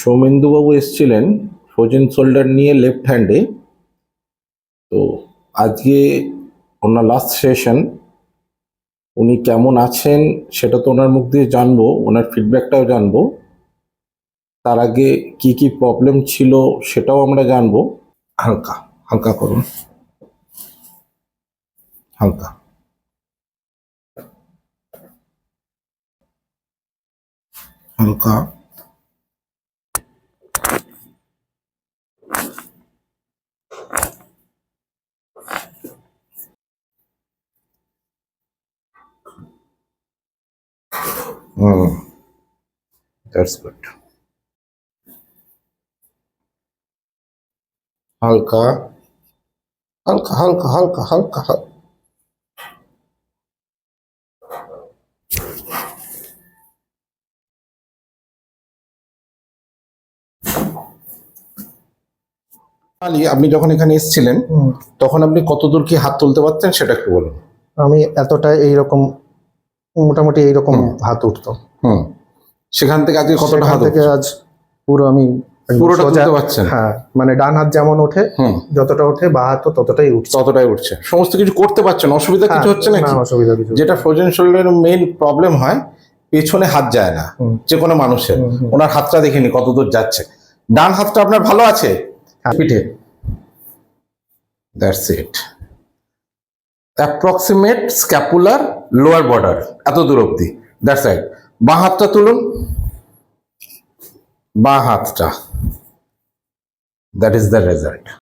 সৌমেন্দুবাবু এসেছিলেন frozen shoulder নিয়ে left হ্যান্ডে। তো আজকে ওনার লাস্ট সেশন, উনি কেমন আছেন সেটা তো ওনার মুখ দিয়ে জানবো, ওনার ফিডব্যাকটাও জানবো। তার আগে কি কি প্রবলেম ছিল সেটাও আমরা জানবো। হালকা হালকা করুন, হালকা। হালকা। That's good. হালকা হালকা হালকা হালকা হালকা হালকা। আপনি যখন এখানে এসেছিলেন তখন আপনি কতদূর কি হাত তুলতে পারতেন সেটা একটু বলুন। আমি এতটা এইরকম মোটামুটি এইরকম হাত উঠতো। সেখান থেকে আজকে কতটা হাত থেকে আজ পুরো আমি পুরোটা তুলতে পারছেন? হ্যাঁ, মানে ডান হাত যেমন ওঠে যতটা ওঠে, বা হাত ততটাই উঠছে। সমস্ত কিছু করতে পারছেন, অসুবিধা কিছু হচ্ছে না? অসুবিধা কিছু। যেটা ফ্রোজেন শোল্ডারের মেইন প্রবলেম হয়, পেছনে হাত যায় না যে কোনো মানুষের। ওনার হাতটা দেখিনি কতদূর যাচ্ছে। ডান হাতটা আপনার ভালো আছে পিঠে। That's it. Approximate scapular lower border এত দূর অব্দি। That's right. বাঁ হাতটা তুলুন, বাঁ হাতটা। That is the result.